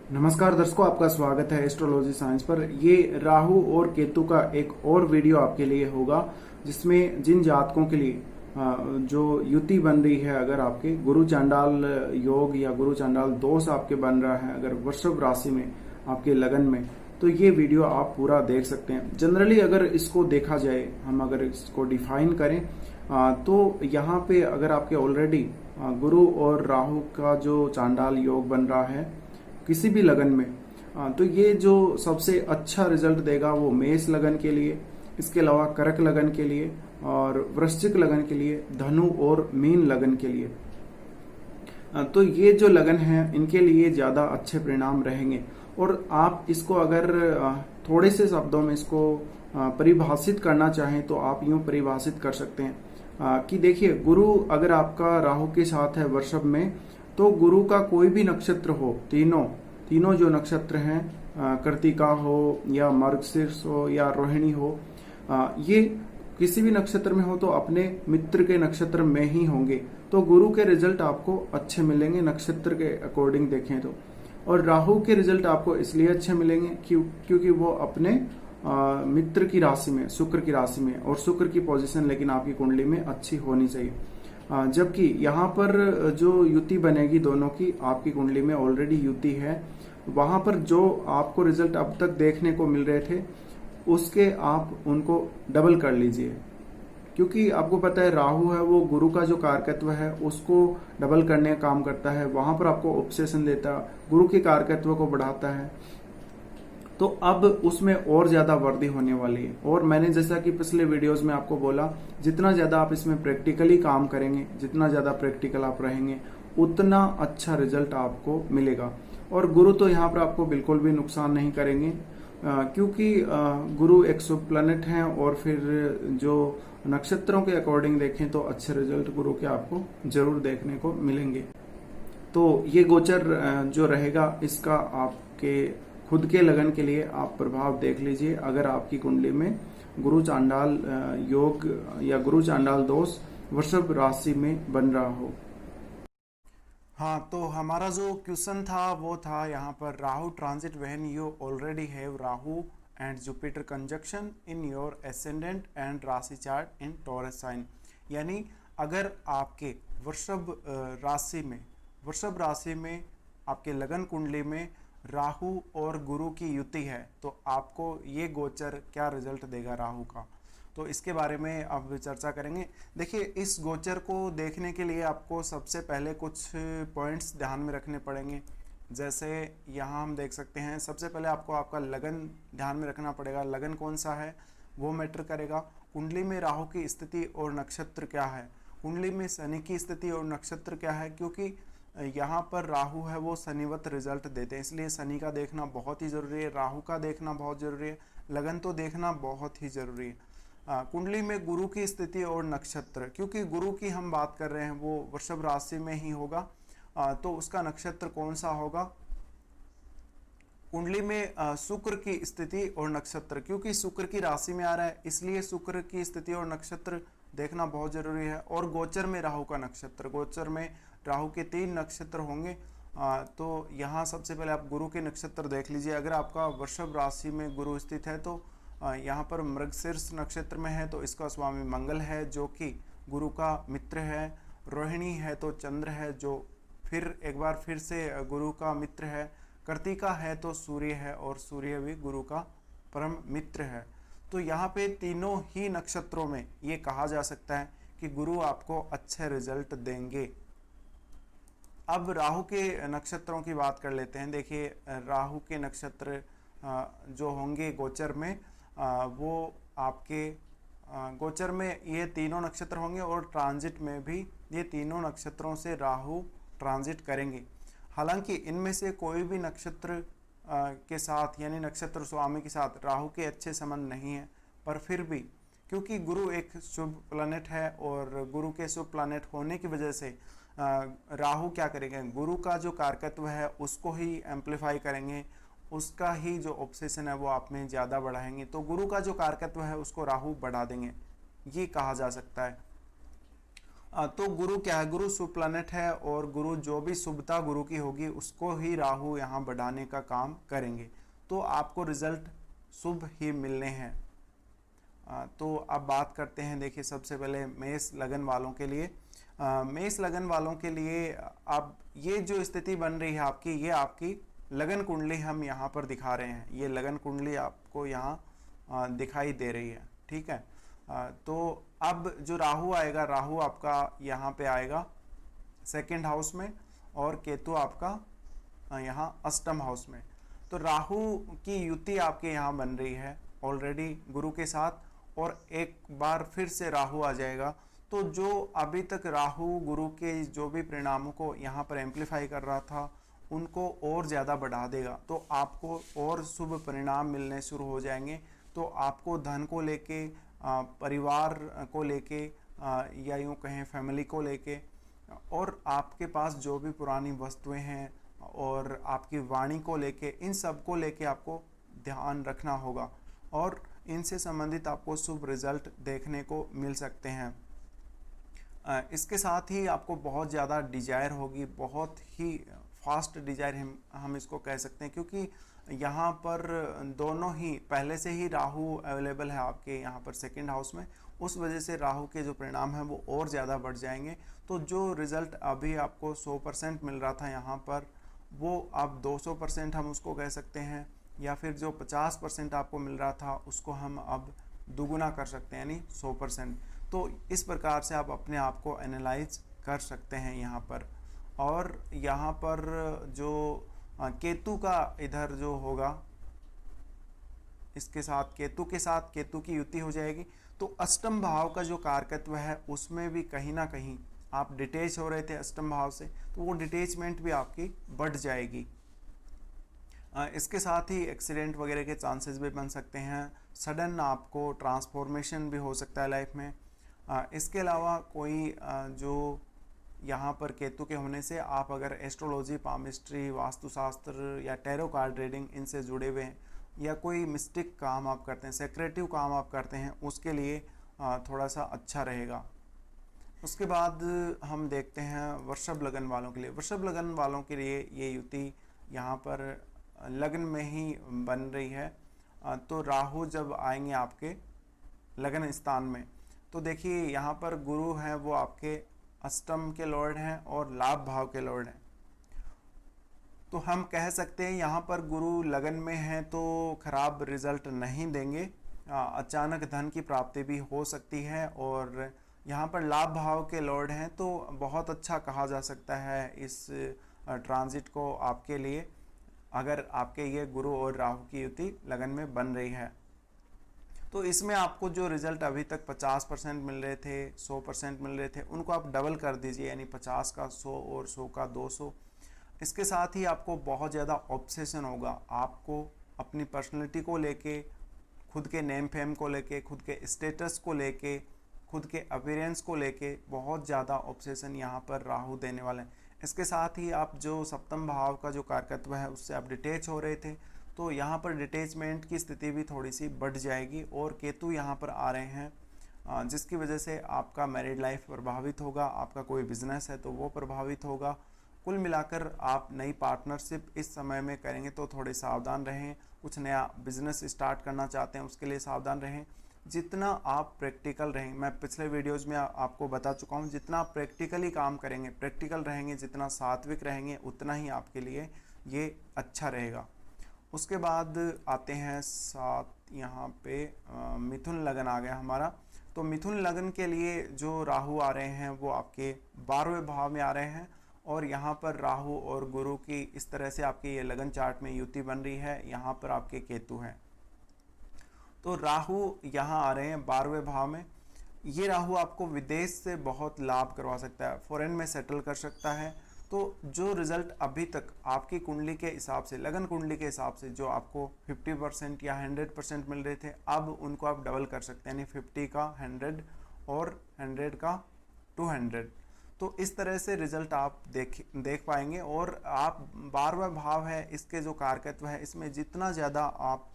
नमस्कार दर्शकों, आपका स्वागत है एस्ट्रोलॉजी साइंस पर। ये राहु और केतु का एक और वीडियो आपके लिए होगा, जिसमें जिन जातकों के लिए जो युति बन रही है, अगर आपके गुरु चांडाल योग या गुरु चांडाल दोष आपके बन रहा है अगर वृषभ राशि में, आपके लगन में, तो ये वीडियो आप पूरा देख सकते हैं। जनरली अगर इसको देखा जाए, हम अगर इसको डिफाइन करें तो यहाँ पे अगर आपके ऑलरेडी गुरु और राहु का जो चांडाल योग बन रहा है किसी भी लगन में, तो ये जो सबसे अच्छा रिजल्ट देगा वो मेष लगन के लिए, इसके अलावा कर्क लगन के लिए और वृश्चिक लगन के लिए, धनु और मीन लगन के लिए। तो ये जो लगन है इनके लिए ज्यादा अच्छे परिणाम रहेंगे। और आप इसको अगर थोड़े से शब्दों में इसको परिभाषित करना चाहें तो आप यूं परिभाषित कर सकते हैं कि देखिए, गुरु अगर आपका राहु के साथ है वृषभ में, तो गुरु का कोई भी नक्षत्र हो, तीनों जो नक्षत्र हैं, कृतिका हो या मृगशीर्ष हो या रोहिणी हो, ये किसी भी नक्षत्र में हो तो अपने मित्र के नक्षत्र में ही होंगे, तो गुरु के रिजल्ट आपको अच्छे मिलेंगे नक्षत्र के अकॉर्डिंग देखें तो। और राहु के रिजल्ट आपको इसलिए अच्छे मिलेंगे क्योंकि वो अपने मित्र की राशि में, शुक्र की राशि में, और शुक्र की पोजीशन लेकिन आपकी कुंडली में अच्छी होनी चाहिए। जबकि यहाँ पर जो युति बनेगी दोनों की, आपकी कुंडली में ऑलरेडी युति है, वहां पर जो आपको रिजल्ट अब तक देखने को मिल रहे थे उसके आप उनको डबल कर लीजिए। क्योंकि आपको पता है राहु है वो गुरु का जो कारकत्व है उसको डबल करने का काम करता है, वहां पर आपको ऑब्सेशन देता है, गुरु के कारकत्व को बढ़ाता है, तो अब उसमें और ज्यादा वृद्धि होने वाली है। और मैंने जैसा कि पिछले वीडियोस में आपको बोला, जितना ज्यादा आप इसमें प्रैक्टिकली काम करेंगे, जितना ज्यादा प्रैक्टिकल आप रहेंगे, उतना अच्छा रिजल्ट आपको मिलेगा। और गुरु तो यहाँ पर आपको बिल्कुल भी नुकसान नहीं करेंगे, क्योंकि गुरु एक शुभ प्लैनेट है। और फिर जो नक्षत्रों के अकॉर्डिंग देखें तो अच्छे रिजल्ट गुरु के आपको जरूर देखने को मिलेंगे। तो ये गोचर जो रहेगा इसका आपके खुद के लगन के लिए आप प्रभाव देख लीजिए। अगर आपकी कुंडली में गुरु चांडाल योग या गुरु चांडाल दोष वृषभ राशि में बन रहा हो। हाँ, तो हमारा जो क्वेश्चन था वो था यहाँ पर, Rahu transit when you already have Rahu and Jupiter conjunction in your ascendant and राशि चार्ट इन टॉरस साइन। यानी अगर आपके वृषभ राशि में आपके लगन कुंडली में राहु और गुरु की युति है तो आपको ये गोचर क्या रिजल्ट देगा राहु का, तो इसके बारे में अब चर्चा करेंगे। देखिए, इस गोचर को देखने के लिए आपको सबसे पहले कुछ पॉइंट्स ध्यान में रखने पड़ेंगे। जैसे यहाँ हम देख सकते हैं, सबसे पहले आपको आपका लगन ध्यान में रखना पड़ेगा। लगन कौन सा है वो मैटर करेगा। कुंडली में राहु की स्थिति और नक्षत्र क्या है, कुंडली में शनि की स्थिति और नक्षत्र क्या है, क्योंकि यहाँ पर राहु है वो शनिवत रिजल्ट देते हैं, इसलिए शनि का देखना बहुत ही जरूरी है, राहु का देखना बहुत जरूरी है, लगन तो देखना बहुत ही जरूरी है। कुंडली में गुरु की स्थिति और नक्षत्र, क्योंकि गुरु की हम बात कर रहे हैं वो वृषभ राशि में ही होगा, तो उसका नक्षत्र कौन सा होगा। कुंडली में शुक्र की स्थिति और नक्षत्र, क्योंकि शुक्र की राशि में आ रहा है इसलिए शुक्र की स्थिति और नक्षत्र देखना बहुत जरूरी है। और गोचर में राहु का नक्षत्र, गोचर में राहु के 3 नक्षत्र होंगे, तो यहाँ सबसे पहले आप गुरु के नक्षत्र देख लीजिए। अगर आपका वृषभ राशि में गुरु स्थित है तो यहाँ पर मृगशीर्ष नक्षत्र में है तो इसका स्वामी मंगल है जो कि गुरु का मित्र है। रोहिणी है तो चंद्र है जो फिर एक बार फिर से गुरु का मित्र है। कृतिका है तो सूर्य है और सूर्य भी गुरु का परम मित्र है। तो यहाँ पे तीनों ही नक्षत्रों में ये कहा जा सकता है कि गुरु आपको अच्छे रिजल्ट देंगे। अब राहु के नक्षत्रों की बात कर लेते हैं। देखिए, राहु के नक्षत्र जो होंगे गोचर में, वो आपके गोचर में ये तीनों नक्षत्र होंगे और ट्रांजिट में भी ये तीनों नक्षत्रों से राहु ट्रांजिट करेंगे। हालांकि इनमें से कोई भी नक्षत्र के साथ, यानी नक्षत्र स्वामी के साथ राहु के अच्छे संबंध नहीं है, पर फिर भी क्योंकि गुरु एक शुभ प्लैनेट है और गुरु के शुभ प्लैनेट होने की वजह से राहु क्या करेंगे, गुरु का जो कारकत्व है उसको ही एम्पलीफाई करेंगे, उसका ही जो ऑब्सेशन है वो आप में ज़्यादा बढ़ाएंगे। तो गुरु का जो कारकत्व है उसको राहु बढ़ा देंगे, ये कहा जा सकता है। तो गुरु क्या है, गुरु शुभ प्लैनेट है और गुरु जो भी शुभता गुरु की होगी उसको ही राहु यहाँ बढ़ाने का काम करेंगे, तो आपको रिजल्ट शुभ ही मिलने हैं। तो अब बात करते हैं, देखिए सबसे पहले मेष लगन वालों के लिए। मेष लगन वालों के लिए अब ये जो स्थिति बन रही है आपकी, ये आपकी लगन कुंडली हम यहाँ पर दिखा रहे हैं, ये लगन कुंडली आपको यहाँ दिखाई दे रही है, ठीक है। तो अब जो राहु आएगा, राहु आपका यहाँ पे आएगा सेकंड हाउस में और केतु आपका यहाँ अष्टम हाउस में। तो राहु की युति आपके यहाँ बन रही है ऑलरेडी गुरु के साथ, और एक बार फिर से राहु आ जाएगा। तो जो अभी तक राहु गुरु के जो भी परिणामों को यहाँ पर एम्पलीफाई कर रहा था उनको और ज़्यादा बढ़ा देगा, तो आपको और शुभ परिणाम मिलने शुरू हो जाएंगे। तो आपको धन को लेके, परिवार को लेके, या यूँ कहें फैमिली को लेके, और आपके पास जो भी पुरानी वस्तुएं हैं और आपकी वाणी को लेके, इन सब को लेके आपको ध्यान रखना होगा और इनसे संबंधित आपको शुभ रिजल्ट देखने को मिल सकते हैं। इसके साथ ही आपको बहुत ज़्यादा डिजायर होगी, बहुत ही फास्ट डिजायर हम इसको कह सकते हैं, क्योंकि यहाँ पर दोनों ही पहले से ही राहु अवेलेबल है आपके यहाँ पर सेकंड हाउस में, उस वजह से राहु के जो परिणाम हैं वो और ज़्यादा बढ़ जाएंगे। तो जो रिज़ल्ट अभी आपको 100% मिल रहा था यहाँ पर, वो अब 200% हम उसको कह सकते हैं, या फिर जो 50% आपको मिल रहा था उसको हम अब दुगुना कर सकते हैं, यानी 100%। तो इस प्रकार से आप अपने आप को एनालाइज कर सकते हैं यहाँ पर। और यहाँ पर जो केतु का इधर जो होगा, इसके साथ केतु के साथ केतु की युति हो जाएगी, तो अष्टम भाव का जो कारकत्व है उसमें भी कहीं ना कहीं आप डिटेच हो रहे थे अष्टम भाव से, तो वो डिटेचमेंट भी आपकी बढ़ जाएगी। इसके साथ ही एक्सीडेंट वगैरह के चांसेस भी बन सकते हैं, सडन आपको ट्रांसफॉर्मेशन भी हो सकता है लाइफ में। इसके अलावा कोई जो यहाँ पर केतु के होने से आप अगर एस्ट्रोलॉजी, पामिस्ट्री, वास्तुशास्त्र या टैरो कार्ड रीडिंग इनसे जुड़े हुए हैं, या कोई मिस्टिक काम आप करते हैं, सेक्रेटिव काम आप करते हैं, उसके लिए थोड़ा सा अच्छा रहेगा। उसके बाद हम देखते हैं वृषभ लगन वालों के लिए। वृषभ लगन वालों के लिए ये युति यहाँ पर लगन में ही बन रही है। तो राहु जब आएंगे आपके लगन स्थान में, तो देखिए यहाँ पर गुरु हैं वो आपके अष्टम के लॉर्ड हैं और लाभ भाव के लॉर्ड हैं। तो हम कह सकते हैं यहाँ पर गुरु लगन में हैं तो खराब रिजल्ट नहीं देंगे, अचानक धन की प्राप्ति भी हो सकती है। और यहाँ पर लाभ भाव के लॉर्ड हैं तो बहुत अच्छा कहा जा सकता है इस ट्रांजिट को आपके लिए, अगर आपके ये गुरु और राहु की युति लगन में बन रही है। तो इसमें आपको जो रिजल्ट अभी तक 50% मिल रहे थे, 100% मिल रहे थे, उनको आप डबल कर दीजिए, यानी 50 का 100 और 100 का 200। इसके साथ ही आपको बहुत ज़्यादा ऑब्सेशन होगा, आपको अपनी पर्सनैलिटी को लेके, खुद के नेम फेम को लेके, खुद के स्टेटस को लेके, खुद के अपीयरेंस को लेके बहुत ज़्यादा ऑब्सेशन यहाँ पर राहु देने वाले हैं। इसके साथ ही आप जो सप्तम भाव का जो कारकत्व है उससे आप डिटेच हो रहे थे, तो यहाँ पर डिटेचमेंट की स्थिति भी थोड़ी सी बढ़ जाएगी। और केतु यहाँ पर आ रहे हैं जिसकी वजह से आपका मैरिड लाइफ प्रभावित होगा, आपका कोई बिजनेस है तो वो प्रभावित होगा। कुल मिलाकर आप नई पार्टनरशिप इस समय में करेंगे तो थोड़े सावधान रहें। कुछ नया बिजनेस स्टार्ट करना चाहते हैं उसके लिए सावधान रहें। जितना आप प्रैक्टिकल रहेंगे, मैं पिछले वीडियोस में आपको बता चुका हूँ, जितना आप प्रैक्टिकली काम करेंगे, प्रैक्टिकल रहेंगे, जितना सात्विक रहेंगे, उतना ही आपके लिए ये अच्छा रहेगा। उसके बाद आते हैं साथ यहाँ पे मिथुन लगन आ गया हमारा। तो मिथुन लगन के लिए जो राहु आ रहे हैं वो आपके 12वें भाव में आ रहे हैं, और यहाँ पर राहु और गुरु की इस तरह से आपके ये लगन चार्ट में युति बन रही है। यहाँ पर आपके केतु हैं, तो राहु यहाँ आ रहे हैं 12वें भाव में। ये राहु आपको विदेश से बहुत लाभ करवा सकता है, फॉरेन में सेटल कर सकता है। तो जो रिजल्ट अभी तक आपकी कुंडली के हिसाब से, लगन कुंडली के हिसाब से जो आपको 50% या 100% मिल रहे थे, अब उनको आप डबल कर सकते हैं, यानी 50 का 100 और 100 का 200। तो इस तरह से रिजल्ट आप देख पाएंगे। और आप 12वां भाव है, इसके जो कारकत्व है, इसमें जितना ज़्यादा आप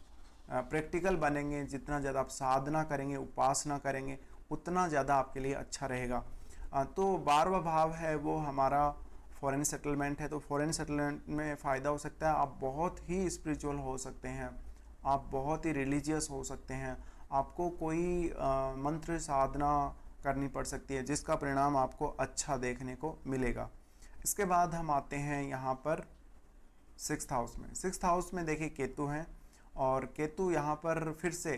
प्रैक्टिकल बनेंगे, जितना ज़्यादा आप साधना करेंगे, उपासना करेंगे, उतना ज़्यादा आपके लिए अच्छा रहेगा। तो 12वां भाव है वो हमारा फॉरेन सेटलमेंट है। तो फॉरेन सेटलमेंट में फ़ायदा हो सकता है, आप बहुत ही स्पिरिचुअल हो सकते हैं, आप बहुत ही रिलीजियस हो सकते हैं, आपको कोई मंत्र साधना करनी पड़ सकती है जिसका परिणाम आपको अच्छा देखने को मिलेगा। इसके बाद हम आते हैं यहाँ पर 6th हाउस में। 6th हाउस में देखिए केतु हैं, और केतु यहाँ पर फिर से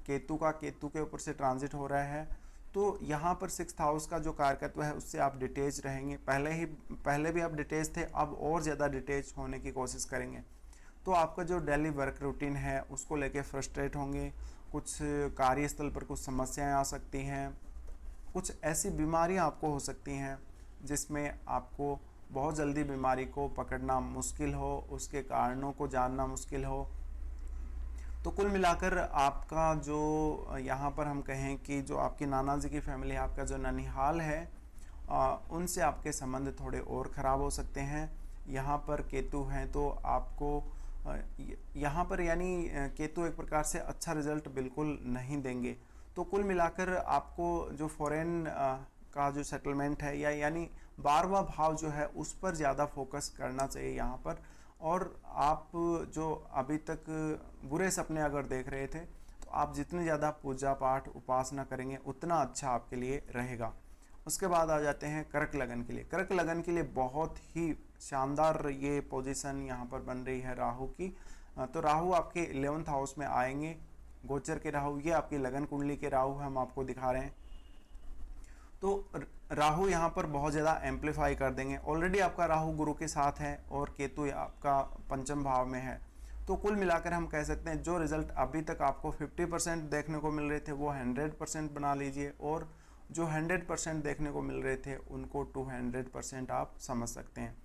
केतु के ऊपर से ट्रांजिट हो रहा है। तो यहाँ पर 6th हाउस का जो कारकत्व है उससे आप डिटेच रहेंगे। पहले भी आप डिटेच थे, अब और ज़्यादा डिटेच होने की कोशिश करेंगे। तो आपका जो डेली वर्क रूटीन है उसको लेके फ्रस्ट्रेट होंगे, कुछ कार्यस्थल पर कुछ समस्याएं आ सकती हैं, कुछ ऐसी बीमारियां आपको हो सकती हैं जिसमें आपको बहुत जल्दी बीमारी को पकड़ना मुश्किल हो, उसके कारणों को जानना मुश्किल हो। तो कुल मिलाकर आपका जो यहाँ पर हम कहें कि जो आपकी नाना जी की फैमिली है, आपका जो ननिहाल है, उनसे आपके संबंध थोड़े और ख़राब हो सकते हैं। यहाँ पर केतु हैं तो आपको यहाँ पर यानी केतु एक प्रकार से अच्छा रिजल्ट बिल्कुल नहीं देंगे। तो कुल मिलाकर आपको जो फॉरेन का जो सेटलमेंट है यानी 12वां भाव जो है उस पर ज़्यादा फोकस करना चाहिए यहाँ पर। और आप जो अभी तक बुरे सपने अगर देख रहे थे तो आप जितनी ज़्यादा पूजा पाठ उपासना करेंगे उतना अच्छा आपके लिए रहेगा। उसके बाद आ जाते हैं कर्क लगन के लिए। कर्क लगन के लिए बहुत ही शानदार ये पोजीशन यहाँ पर बन रही है राहु की। तो राहु आपके 11th हाउस में आएंगे, गोचर के राहु, ये आपकी लगन कुंडली के राहु हम आपको दिखा रहे हैं। तो राहु यहाँ पर बहुत ज़्यादा एम्पलीफाई कर देंगे। ऑलरेडी आपका राहु गुरु के साथ है और केतु आपका 5th भाव में है। तो कुल मिलाकर हम कह सकते हैं जो रिज़ल्ट अभी तक आपको 50% देखने को मिल रहे थे वो 100% बना लीजिए, और जो 100% देखने को मिल रहे थे उनको 200% आप समझ सकते हैं।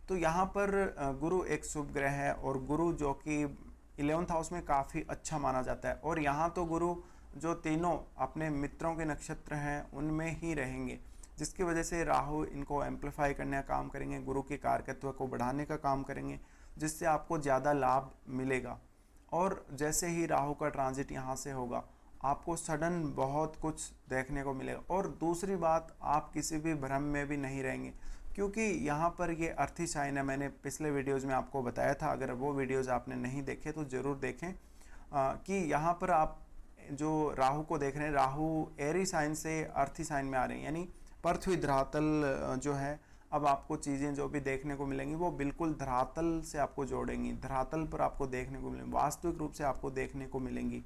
तो यहाँ पर गुरु एक शुभ ग्रह है, और गुरु जो कि 11th हाउस में काफ़ी अच्छा माना जाता है। और यहाँ तो गुरु जो तीनों अपने मित्रों के नक्षत्र हैं उनमें ही रहेंगे, जिसकी वजह से राहु इनको एम्पलीफाई करने का काम करेंगे, गुरु के कारकत्व को बढ़ाने का काम करेंगे, जिससे आपको ज़्यादा लाभ मिलेगा। और जैसे ही राहु का ट्रांजिट यहाँ से होगा आपको सडन बहुत कुछ देखने को मिलेगा। और दूसरी बात, आप किसी भी भ्रम में भी नहीं रहेंगे, क्योंकि यहाँ पर ये अर्थी साइन है। मैंने पिछले वीडियोज़ में आपको बताया था, अगर वो वीडियोज़ आपने नहीं देखे तो ज़रूर देखें कि यहाँ पर आप जो राहु को देख रहे हैं, राहु एरी साइन से अर्थी साइन में आ रहे हैं, यानी पृथ्वी धरातल जो है। अब आपको चीज़ें जो भी देखने को मिलेंगी वो बिल्कुल धरातल से आपको जोड़ेंगी, धरातल पर आपको देखने को मिलेंगी, वास्तविक रूप से आपको देखने को मिलेंगी।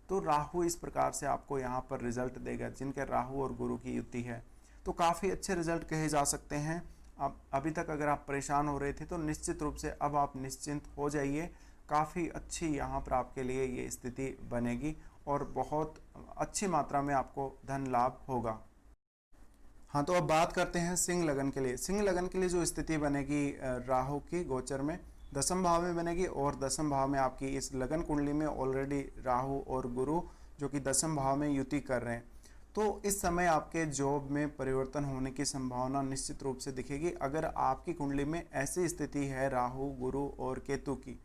तो राहु इस प्रकार से आपको यहाँ पर रिजल्ट देगा, जिनके राहु और गुरु की युति है। तो काफ़ी अच्छे रिजल्ट कहे जा सकते हैं। अब अभी तक अगर आप परेशान हो रहे थे तो निश्चित रूप से अब आप निश्चिंत हो जाइए। काफ़ी अच्छी यहाँ पर आपके लिए ये स्थिति बनेगी और बहुत अच्छी मात्रा में आपको धन लाभ होगा। हाँ, तो अब बात करते हैं सिंह लगन के लिए। सिंह लगन के लिए जो स्थिति बनेगी राहु की गोचर में 10th भाव में बनेगी, और 10th भाव में आपकी इस लगन कुंडली में ऑलरेडी राहु और गुरु जो कि 10th भाव में युति कर रहे हैं। तो इस समय आपके जॉब में परिवर्तन होने की संभावना निश्चित रूप से दिखेगी अगर आपकी कुंडली में ऐसी स्थिति है राहु, गुरु और केतु की।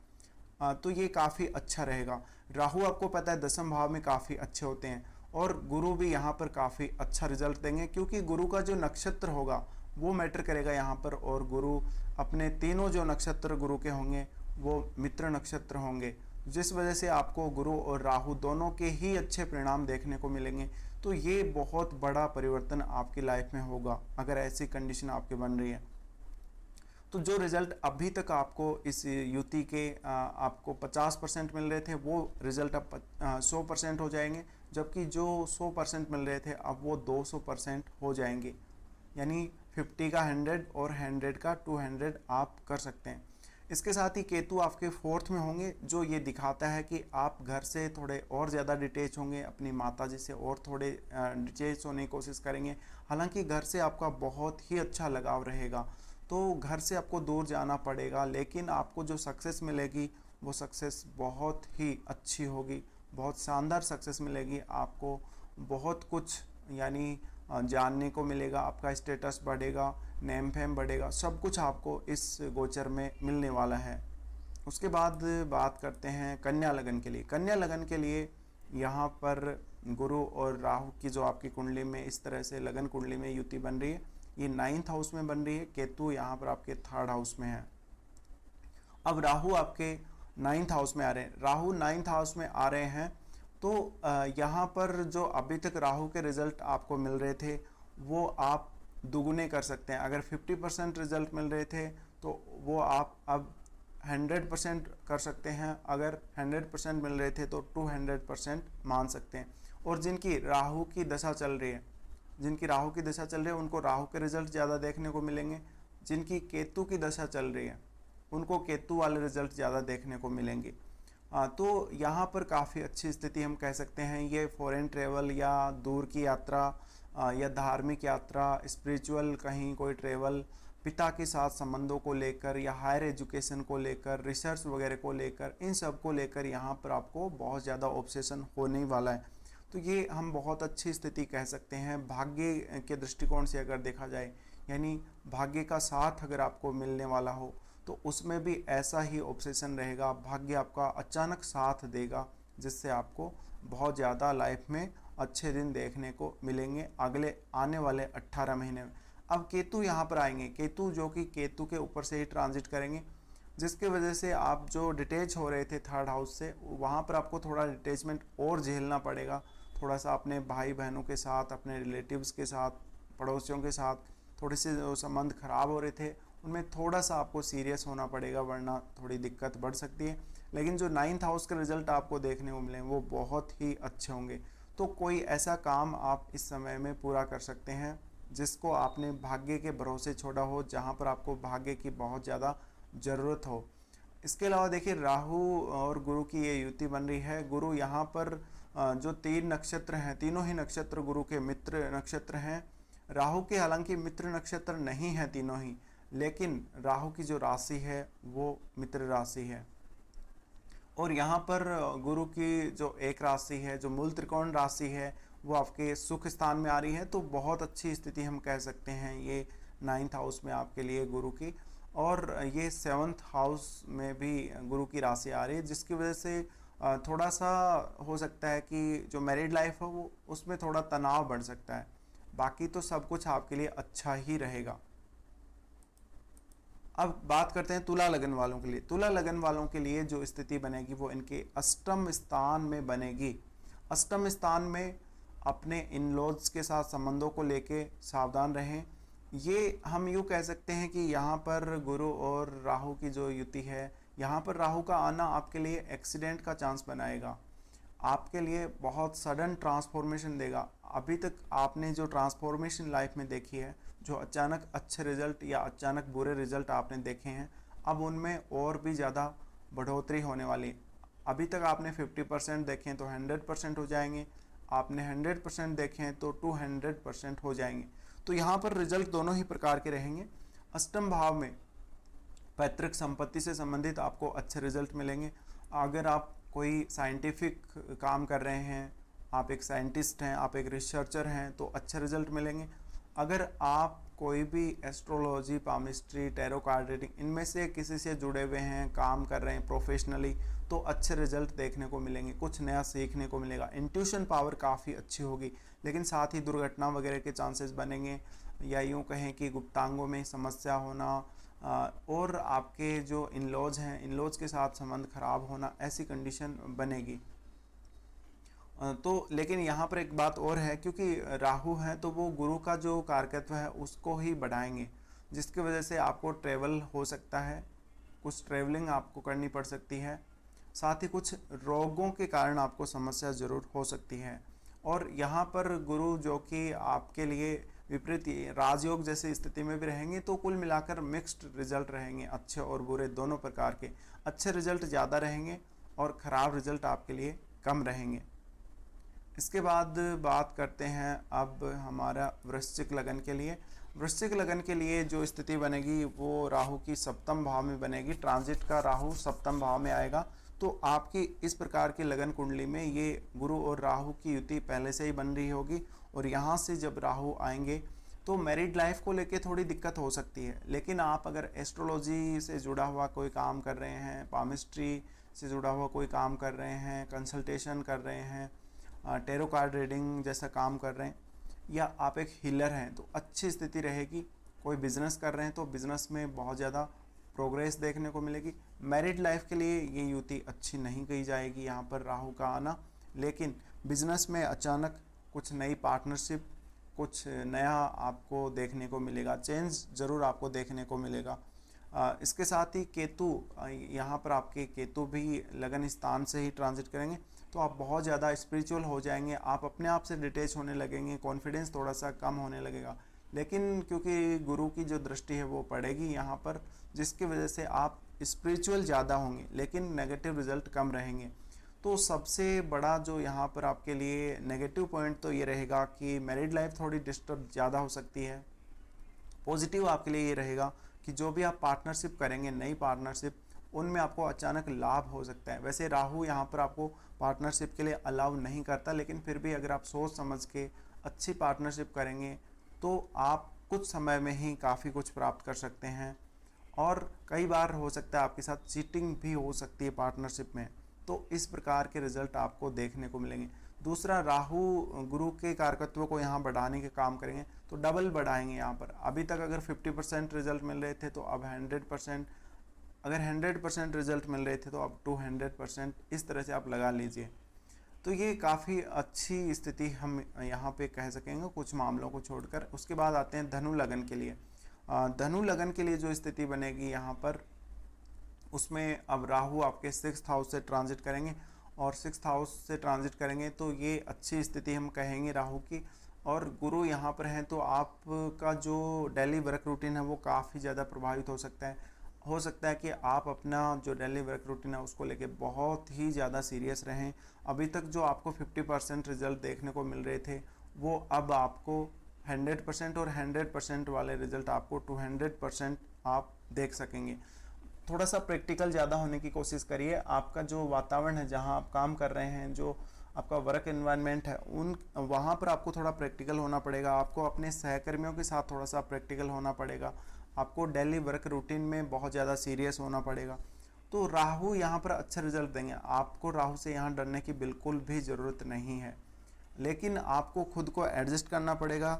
तो ये काफ़ी अच्छा रहेगा। राहु आपको पता है 10th भाव में काफ़ी अच्छे होते हैं, और गुरु भी यहाँ पर काफ़ी अच्छा रिजल्ट देंगे, क्योंकि गुरु का जो नक्षत्र होगा वो मैटर करेगा यहाँ पर। और गुरु अपने तीनों जो नक्षत्र गुरु के होंगे वो मित्र नक्षत्र होंगे, जिस वजह से आपको गुरु और राहु दोनों के ही अच्छे परिणाम देखने को मिलेंगे। तो ये बहुत बड़ा परिवर्तन आपकी लाइफ में होगा अगर ऐसी कंडीशन आपकी बन रही है। तो जो रिज़ल्ट अभी तक आपको इस युति के आपको 50% मिल रहे थे वो रिज़ल्ट अब 100% हो जाएंगे, जबकि जो 100% मिल रहे थे अब वो 200% हो जाएंगे, यानी 50 का 100 और 100 का 200 आप कर सकते हैं। इसके साथ ही केतु आपके 4th में होंगे, जो ये दिखाता है कि आप घर से थोड़े और ज़्यादा डिटेच होंगे, अपनी माताजी से और थोड़े डिटेच होने की कोशिश करेंगे। हालांकि घर से आपका बहुत ही अच्छा लगाव रहेगा, तो घर से आपको दूर जाना पड़ेगा, लेकिन आपको जो सक्सेस मिलेगी वो सक्सेस बहुत ही अच्छी होगी, बहुत शानदार सक्सेस मिलेगी। आपको बहुत कुछ यानी जानने को मिलेगा, आपका स्टेटस बढ़ेगा, नेम फेम बढ़ेगा, सब कुछ आपको इस गोचर में मिलने वाला है। उसके बाद बात करते हैं कन्या लगन के लिए। कन्या लगन के लिए यहाँ पर गुरु और राहु की जो आपकी कुंडली में इस तरह से लगन कुंडली में युति बन रही है, ये 9th हाउस में बन रही है। केतु यहाँ पर आपके 3rd हाउस में है। अब राहु आपके 9th हाउस में आ रहे हैं। राहु 9th हाउस में आ रहे हैं तो यहाँ पर जो अभी तक राहु के रिजल्ट आपको मिल रहे थे वो आप दुगुने कर सकते हैं। अगर 50% रिजल्ट मिल रहे थे तो वो आप अब 100% कर सकते हैं। अगर 100% मिल रहे थे तो 200% मान सकते हैं। और जिनकी राहु की दशा चल रही है उनको राहु के रिजल्ट ज़्यादा देखने को मिलेंगे। जिनकी केतु की दशा चल रही है उनको केतु वाले रिजल्ट ज़्यादा देखने को मिलेंगे। तो यहाँ पर काफ़ी अच्छी स्थिति हम कह सकते हैं। ये फॉरेन ट्रेवल या दूर की यात्रा या धार्मिक यात्रा, स्पिरिचुअल कहीं कोई ट्रेवल, पिता के साथ संबंधों को लेकर या हायर एजुकेशन को लेकर, रिसर्च वगैरह को लेकर, इन सब को लेकर यहाँ पर आपको बहुत ज़्यादा ऑब्सेशन होने वाला है। तो ये हम बहुत अच्छी स्थिति कह सकते हैं। भाग्य के दृष्टिकोण से अगर देखा जाए, यानी भाग्य का साथ अगर आपको मिलने वाला हो तो उसमें भी ऐसा ही ऑब्सेशन रहेगा। भाग्य आपका अचानक साथ देगा जिससे आपको बहुत ज़्यादा लाइफ में अच्छे दिन देखने को मिलेंगे अगले आने वाले 18 महीने में। अब केतु यहाँ पर आएंगे, केतु जो कि केतु के ऊपर से ही ट्रांजिट करेंगे, जिसके वजह से आप जो डिटेच हो रहे थे 3rd हाउस से, वहाँ पर आपको थोड़ा डिटेचमेंट और झेलना पड़ेगा। थोड़ा सा अपने भाई बहनों के साथ, अपने रिलेटिव्स के साथ, पड़ोसियों के साथ थोड़े से जो संबंध खराब हो रहे थे उनमें थोड़ा सा आपको सीरियस होना पड़ेगा, वरना थोड़ी दिक्कत बढ़ सकती है। लेकिन जो 9th हाउस के रिजल्ट आपको देखने को मिले वो बहुत ही अच्छे होंगे। तो कोई ऐसा काम आप इस समय में पूरा कर सकते हैं जिसको आपने भाग्य के भरोसे छोड़ा हो, जहाँ पर आपको भाग्य की बहुत ज़्यादा ज़रूरत हो। इसके अलावा देखिए, राहु और गुरु की ये युति बन रही है। गुरु यहाँ पर जो 3 नक्षत्र हैं, तीनों ही नक्षत्र गुरु के मित्र नक्षत्र हैं। राहु के हालांकि मित्र नक्षत्र नहीं है तीनों ही, लेकिन राहु की जो राशि है वो मित्र राशि है। और यहाँ पर गुरु की जो एक राशि है, जो मूल त्रिकोण राशि है, वो आपके सुख स्थान में आ रही है। तो बहुत अच्छी स्थिति हम कह सकते हैं ये 9th हाउस में आपके लिए गुरु की। और ये 7th हाउस में भी गुरु की राशि आ रही है, जिसकी वजह से थोड़ा सा हो सकता है कि जो मैरिड लाइफ है वो उसमें थोड़ा तनाव बढ़ सकता है। बाकी तो सब कुछ आपके लिए अच्छा ही रहेगा। अब बात करते हैं तुला लगन वालों के लिए। तुला लगन वालों के लिए जो स्थिति बनेगी वो इनके अष्टम स्थान में बनेगी। अष्टम स्थान में अपने इन लॉज के साथ संबंधों को लेके सावधान रहें। ये हम यूँ कह सकते हैं कि यहाँ पर गुरु और राहु की जो युति है, यहाँ पर राहु का आना आपके लिए एक्सीडेंट का चांस बनाएगा, आपके लिए बहुत सडन ट्रांसफॉर्मेशन देगा। अभी तक आपने जो ट्रांसफॉर्मेशन लाइफ में देखी है, जो अचानक अच्छे रिजल्ट या अचानक बुरे रिजल्ट आपने देखे हैं, अब उनमें और भी ज़्यादा बढ़ोतरी होने वाली। अभी तक आपने 50% देखे तो 100% हो जाएंगे, आपने 100% देखे तो 200% हो जाएंगे। तो यहाँ पर रिजल्ट दोनों ही प्रकार के रहेंगे। अष्टम भाव में पैतृक संपत्ति से संबंधित आपको अच्छे रिजल्ट मिलेंगे। अगर आप कोई साइंटिफिक काम कर रहे हैं, आप एक साइंटिस्ट हैं, आप एक रिसर्चर हैं, तो अच्छे रिजल्ट मिलेंगे। अगर आप कोई भी astrology, palmistry, tarot card reading, इनमें से किसी से जुड़े हुए हैं, काम कर रहे हैं प्रोफेशनली, तो अच्छे रिजल्ट देखने को मिलेंगे, कुछ नया सीखने को मिलेगा। इंट्यूशन पावर काफ़ी अच्छी होगी, लेकिन साथ ही दुर्घटना वगैरह के चांसेस बनेंगे, या यूँ कहें कि गुप्तांगों में समस्या होना, और आपके जो इन लॉज हैं, इन लॉज के साथ संबंध खराब होना, ऐसी कंडीशन बनेगी। तो लेकिन यहाँ पर एक बात और है, क्योंकि राहु है तो वो गुरु का जो कारकत्व है उसको ही बढ़ाएंगे, जिसकी वजह से आपको ट्रेवल हो सकता है, कुछ ट्रेवलिंग आपको करनी पड़ सकती है, साथ ही कुछ रोगों के कारण आपको समस्या ज़रूर हो सकती है। और यहाँ पर गुरु जो कि आपके लिए विपरीत राजयोग जैसी स्थिति में भी रहेंगे, तो कुल मिलाकर मिक्स्ड रिजल्ट रहेंगे, अच्छे और बुरे दोनों प्रकार के। अच्छे रिजल्ट ज़्यादा रहेंगे और ख़राब रिजल्ट आपके लिए कम रहेंगे। इसके बाद बात करते हैं अब हमारा वृश्चिक लगन के लिए। वृश्चिक लगन के लिए जो स्थिति बनेगी वो राहु की सप्तम भाव में बनेगी। ट्रांजिट का राहु सप्तम भाव में आएगा, तो आपकी इस प्रकार की लगन कुंडली में ये गुरु और राहु की युति पहले से ही बन रही होगी। और यहाँ से जब राहु आएंगे तो मैरिड लाइफ को लेके थोड़ी दिक्कत हो सकती है। लेकिन आप अगर एस्ट्रोलॉजी से जुड़ा हुआ कोई काम कर रहे हैं, पामिस्ट्री से जुड़ा हुआ कोई काम कर रहे हैं, कंसल्टेशन कर रहे हैं, टेरो कार्ड रीडिंग जैसा काम कर रहे हैं, या आप एक हीलर हैं तो अच्छी स्थिति रहेगी। कोई बिजनेस कर रहे हैं तो बिजनेस में बहुत ज़्यादा प्रोग्रेस देखने को मिलेगी। मैरिड लाइफ के लिए ये युति अच्छी नहीं कही जाएगी यहाँ पर राहु का आना, लेकिन बिजनेस में अचानक कुछ नई पार्टनरशिप, कुछ नया आपको देखने को मिलेगा, चेंज ज़रूर आपको देखने को मिलेगा। इसके साथ ही केतु, यहाँ पर आपके केतु भी लगन स्थान से ही ट्रांजिट करेंगे, तो आप बहुत ज़्यादा स्पिरिचुअल हो जाएंगे, आप अपने आप से डिटैच होने लगेंगे, कॉन्फिडेंस थोड़ा सा कम होने लगेगा। लेकिन क्योंकि गुरु की जो दृष्टि है वो पड़ेगी यहाँ पर, जिसकी वजह से आप स्पिरिचुअल ज़्यादा होंगे लेकिन नेगेटिव रिजल्ट कम रहेंगे। तो सबसे बड़ा जो यहाँ पर आपके लिए नेगेटिव पॉइंट तो ये रहेगा कि मैरिड लाइफ थोड़ी डिस्टर्ब ज़्यादा हो सकती है। पॉजिटिव आपके लिए ये रहेगा कि जो भी आप पार्टनरशिप करेंगे, नई पार्टनरशिप, उनमें आपको अचानक लाभ हो सकता है। वैसे राहु यहाँ पर आपको पार्टनरशिप के लिए अलाउ नहीं करता, लेकिन फिर भी अगर आप सोच समझ के अच्छी पार्टनरशिप करेंगे तो आप कुछ समय में ही काफ़ी कुछ प्राप्त कर सकते हैं। और कई बार हो सकता है आपके साथ चीटिंग भी हो सकती है पार्टनरशिप में, तो इस प्रकार के रिजल्ट आपको देखने को मिलेंगे। दूसरा, राहु गुरु के कारकत्व को यहाँ बढ़ाने के काम करेंगे, तो डबल बढ़ाएंगे यहाँ पर। अभी तक अगर 50% रिजल्ट मिल रहे थे तो अब 100%, अगर 100% रिजल्ट मिल रहे थे तो अब 200%, इस तरह से आप लगा लीजिए। तो ये काफ़ी अच्छी स्थिति हम यहाँ पे कह सकेंगे कुछ मामलों को छोड़कर। उसके बाद आते हैं धनु लगन के लिए। धनु लगन के लिए जो स्थिति बनेगी यहाँ पर, उसमें अब राहु आपके 6th हाउस से ट्रांजिट करेंगे, और 6th हाउस से ट्रांजिट करेंगे तो ये अच्छी स्थिति हम कहेंगे राहु की। और गुरु यहाँ पर हैं तो आपका जो डेली वर्क रूटीन है वो काफ़ी ज़्यादा प्रभावित हो सकता है। हो सकता है कि आप अपना जो डेली वर्क रूटीन है उसको लेके बहुत ही ज़्यादा सीरियस रहें। अभी तक जो आपको 50% रिजल्ट देखने को मिल रहे थे वो अब आपको 100% और 100% वाले रिजल्ट आपको 200% आप देख सकेंगे। थोड़ा सा प्रैक्टिकल ज़्यादा होने की कोशिश करिए। आपका जो वातावरण है, जहाँ आप काम कर रहे हैं, जो आपका वर्क एनवायरनमेंट है, वहाँ पर आपको थोड़ा प्रैक्टिकल होना पड़ेगा। आपको अपने सहकर्मियों के साथ थोड़ा सा प्रैक्टिकल होना पड़ेगा। आपको डेली वर्क रूटीन में बहुत ज़्यादा सीरियस होना पड़ेगा। तो राहु यहाँ पर अच्छा रिजल्ट देंगे। आपको राहु से यहाँ डरने की बिल्कुल भी ज़रूरत नहीं है, लेकिन आपको खुद को एडजस्ट करना पड़ेगा।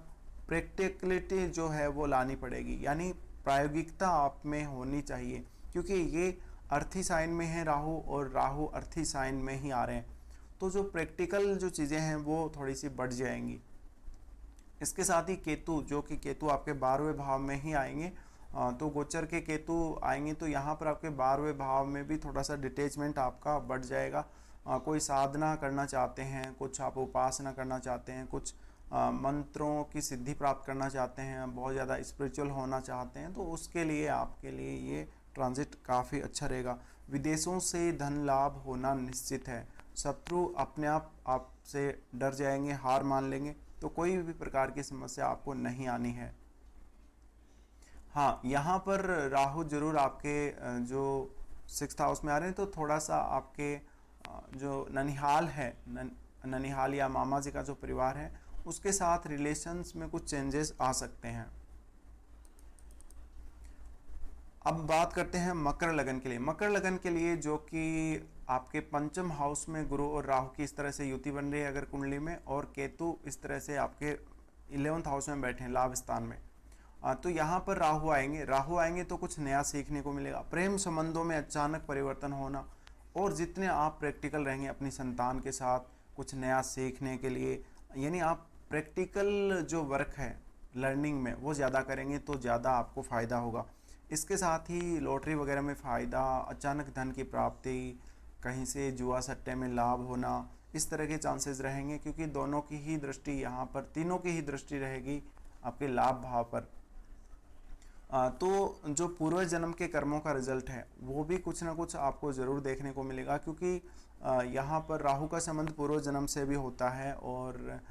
प्रैक्टिकलिटी जो है वो लानी पड़ेगी, यानी प्रायोगिकता आप में होनी चाहिए, क्योंकि ये अर्थी साइन में है राहु, और राहु अर्थी साइन में ही आ रहे हैं, तो जो प्रैक्टिकल जो चीज़ें हैं वो थोड़ी सी बढ़ जाएंगी। इसके साथ ही केतु, जो कि केतु आपके 12वें भाव में ही आएंगे, तो गोचर के केतु आएंगे तो यहाँ पर आपके 12वें भाव में भी थोड़ा सा डिटैचमेंट आपका बढ़ जाएगा। कोई साधना करना चाहते हैं, कुछ आप उपासना करना चाहते हैं, कुछ मंत्रों की सिद्धि प्राप्त करना चाहते हैं, बहुत ज़्यादा स्पिरिचुअल होना चाहते हैं, तो उसके लिए आपके लिए ये ट्रांजिट काफ़ी अच्छा रहेगा। विदेशों से धन लाभ होना निश्चित है। शत्रु अपने आप आपसे डर जाएंगे, हार मान लेंगे, तो कोई भी प्रकार की समस्या आपको नहीं आनी है। हाँ, यहाँ पर राहु जरूर आपके जो 6th हाउस में आ रहे हैं, तो थोड़ा सा आपके जो ननिहाल है, ननिहाल या मामा जी का जो परिवार है, उसके साथ रिलेशंस में कुछ चेंजेस आ सकते हैं। अब बात करते हैं मकर लगन के लिए। मकर लगन के लिए जो कि आपके 5th हाउस में गुरु और राहु की इस तरह से युति बन रही है अगर कुंडली में, और केतु इस तरह से आपके 11th हाउस में बैठे हैं लाभ स्थान में, तो यहाँ पर राहु आएंगे तो कुछ नया सीखने को मिलेगा। प्रेम संबंधों में अचानक परिवर्तन होना, और जितने आप प्रैक्टिकल रहेंगे अपनी संतान के साथ कुछ नया सीखने के लिए, यानी आप प्रैक्टिकल जो वर्क है लर्निंग में वो ज़्यादा करेंगे तो ज़्यादा आपको फ़ायदा होगा। इसके साथ ही लॉटरी वगैरह में फ़ायदा, अचानक धन की प्राप्ति, कहीं से जुआ सट्टे में लाभ होना, इस तरह के चांसेस रहेंगे, क्योंकि दोनों की ही दृष्टि यहाँ पर, तीनों की ही दृष्टि रहेगी आपके लाभ भाव पर। तो जो पूर्व जन्म के कर्मों का रिजल्ट है वो भी कुछ ना कुछ आपको ज़रूर देखने को मिलेगा, क्योंकि यहाँ पर राहु का संबंध पूर्व जन्म से भी होता है, और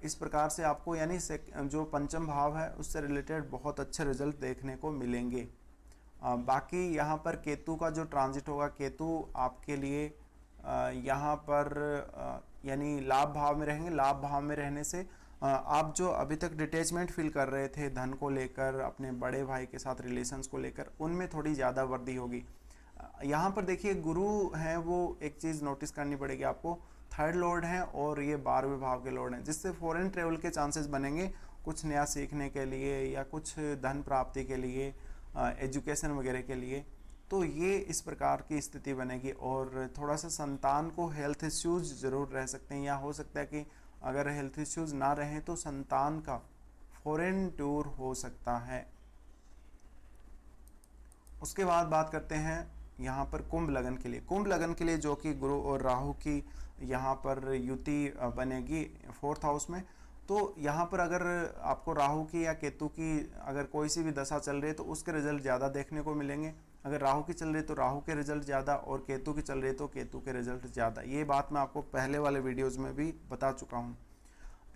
इस प्रकार से आपको यानी जो 5th भाव है उससे रिलेटेड बहुत अच्छे रिजल्ट देखने को मिलेंगे। बाकी यहाँ पर केतु का जो ट्रांजिट होगा, केतु आपके लिए यहाँ पर यानी लाभ भाव में रहेंगे। लाभ भाव में रहने से आप जो अभी तक डिटैचमेंट फील कर रहे थे धन को लेकर, अपने बड़े भाई के साथ रिलेशंस को लेकर, उनमें थोड़ी ज़्यादा वृद्धि होगी। यहाँ पर देखिए गुरु हैं, वो एक चीज़ नोटिस करनी पड़ेगी आपको, थर्ड लॉर्ड हैं और ये 12वें भाव के लॉर्ड हैं, जिससे फॉरेन ट्रेवल के चांसेस बनेंगे, कुछ नया सीखने के लिए या कुछ धन प्राप्ति के लिए, एजुकेशन वगैरह के लिए। तो ये इस प्रकार की स्थिति बनेगी। और थोड़ा सा संतान को हेल्थ इश्यूज ज़रूर रह सकते हैं, या हो सकता है कि अगर हेल्थ इश्यूज ना रहें तो संतान का फॉरेन टूर हो सकता है। उसके बाद बात करते हैं यहाँ पर कुंभ लगन के लिए। कुंभ लगन के लिए जो कि गुरु और राहु की यहाँ पर युति बनेगी 4th हाउस में। तो यहाँ पर अगर आपको राहु की या केतु की अगर कोई सी भी दशा चल रही है तो उसके रिजल्ट ज़्यादा देखने को मिलेंगे। अगर राहु की चल रही है तो राहु के रिजल्ट ज़्यादा, और केतु की चल रही है तो केतु के रिजल्ट ज़्यादा। ये बात मैं आपको पहले वाले वीडियोज़ में भी बता चुका हूँ।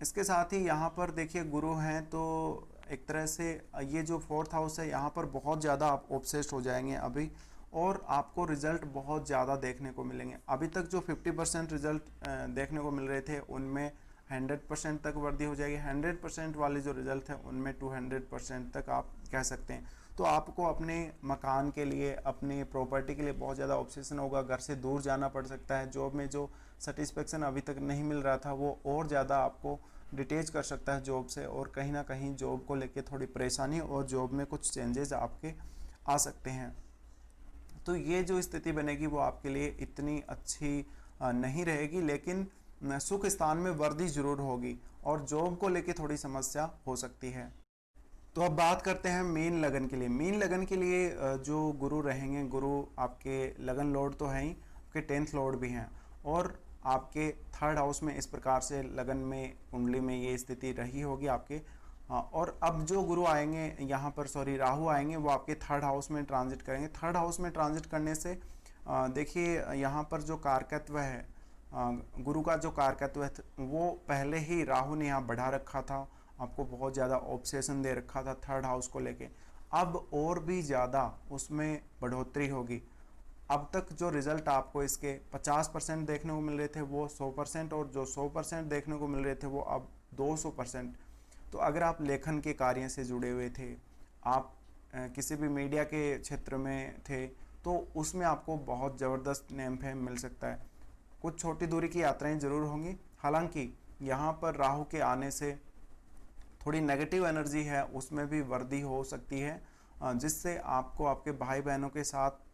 इसके साथ ही यहाँ पर देखिए गुरु हैं, तो एक तरह से ये जो 4th हाउस है यहाँ पर बहुत ज़्यादा आप ऑब्सेस्ड हो जाएंगे अभी, और आपको रिज़ल्ट बहुत ज़्यादा देखने को मिलेंगे। अभी तक जो 50% रिज़ल्ट देखने को मिल रहे थे उनमें 100% तक वृद्धि हो जाएगी। 100% वाले जो रिज़ल्ट हैं उनमें 200% तक आप कह सकते हैं। तो आपको अपने मकान के लिए, अपनी प्रॉपर्टी के लिए बहुत ज़्यादा ऑब्सेशन होगा। घर से दूर जाना पड़ सकता है। जॉब में जो सेटिस्फेक्शन अभी तक नहीं मिल रहा था वो और ज़्यादा आपको डिटेच कर सकता है जॉब से, और कहीं ना कहीं जॉब को लेके थोड़ी परेशानी और जॉब में कुछ चेंजेस आपके आ सकते हैं। तो ये जो स्थिति बनेगी वो आपके लिए इतनी अच्छी नहीं रहेगी, लेकिन सुख स्थान में वृद्धि जरूर होगी, और जॉब को लेके थोड़ी समस्या हो सकती है। तो अब बात करते हैं मीन लगन के लिए। मीन लगन के लिए जो गुरु रहेंगे, गुरु आपके लगन लॉर्ड तो हैं ही, आपके 10th लॉर्ड भी हैं, और आपके 3rd हाउस में इस प्रकार से लगन में कुंडली में ये स्थिति रही होगी आपके। और अब जो गुरु आएंगे यहाँ पर, राहु आएंगे, वो आपके 3rd हाउस में ट्रांजिट करेंगे। 3rd हाउस में ट्रांजिट करने से देखिए यहाँ पर जो कारकत्व है, गुरु का जो कारकत्व है वो पहले ही राहु ने यहाँ बढ़ा रखा था, आपको बहुत ज़्यादा ऑब्सेशन दे रखा था 3rd हाउस को लेके। अब और भी ज़्यादा उसमें बढ़ोतरी होगी। अब तक जो रिज़ल्ट आपको इसके 50% देखने को मिल रहे थे वो 100%, और जो 100% देखने को मिल रहे थे वो अब 200%। तो अगर आप लेखन के कार्य से जुड़े हुए थे, आप किसी भी मीडिया के क्षेत्र में थे, तो उसमें आपको बहुत ज़बरदस्त नेम फेम मिल सकता है। कुछ छोटी दूरी की यात्राएं ज़रूर होंगी। हालांकि यहाँ पर राहु के आने से थोड़ी नेगेटिव एनर्जी है, उसमें भी वृद्धि हो सकती है, जिससे आपको आपके भाई बहनों के साथ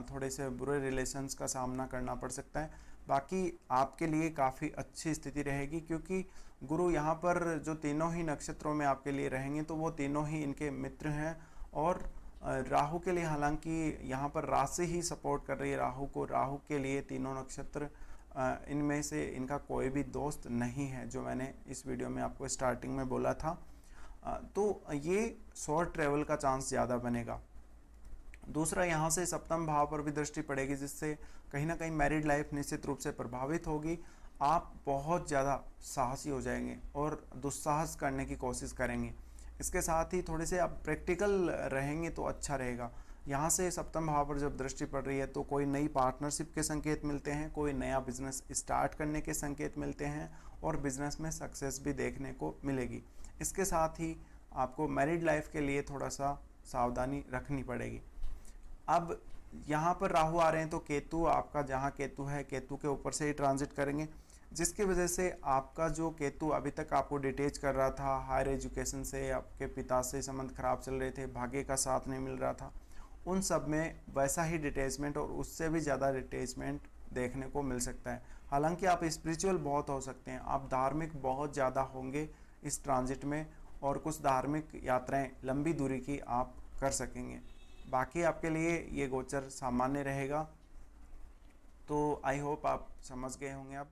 थोड़े से बुरे रिलेशंस का सामना करना पड़ सकता है। बाकी आपके लिए काफ़ी अच्छी स्थिति रहेगी, क्योंकि गुरु यहाँ पर जो तीनों ही नक्षत्रों में आपके लिए रहेंगे, तो वो तीनों ही इनके मित्र हैं। और राहु के लिए हालांकि यहाँ पर राशि ही सपोर्ट कर रही है राहु को। राहु के लिए तीनों नक्षत्र, इनमें से इनका कोई भी दोस्त नहीं है, जो मैंने इस वीडियो में आपको स्टार्टिंग में बोला था। तो ये शॉर्ट ट्रेवल का चांस ज़्यादा बनेगा। दूसरा, यहाँ से 7म भाव पर भी दृष्टि पड़ेगी, जिससे कहीं ना कहीं मैरिड लाइफ निश्चित रूप से प्रभावित होगी। आप बहुत ज़्यादा साहसी हो जाएंगे और दुस्साहस करने की कोशिश करेंगे। इसके साथ ही थोड़े से आप प्रैक्टिकल रहेंगे तो अच्छा रहेगा। यहाँ से 7म भाव पर जब दृष्टि पड़ रही है तो कोई नई पार्टनरशिप के संकेत मिलते हैं, कोई नया बिजनेस स्टार्ट करने के संकेत मिलते हैं, और बिजनेस में सक्सेस भी देखने को मिलेगी। इसके साथ ही आपको मैरिड लाइफ के लिए थोड़ा सा सावधानी रखनी पड़ेगी। अब यहाँ पर राहु आ रहे हैं तो केतु, आपका जहाँ केतु है, केतु के ऊपर से ही ट्रांजिट करेंगे, जिसकी वजह से आपका जो केतु अभी तक आपको डिटेच कर रहा था हायर एजुकेशन से, आपके पिता से संबंध खराब चल रहे थे, भाग्य का साथ नहीं मिल रहा था, उन सब में वैसा ही डिटेचमेंट और उससे भी ज़्यादा डिटेचमेंट देखने को मिल सकता है। हालांकि आप स्पिरिचुअल बहुत हो सकते हैं, आप धार्मिक बहुत ज़्यादा होंगे इस ट्रांजिट में, और कुछ धार्मिक यात्राएं लंबी दूरी की आप कर सकेंगे। बाकी आपके लिए ये गोचर सामान्य रहेगा। तो आई होप आप समझ गए होंगे अब।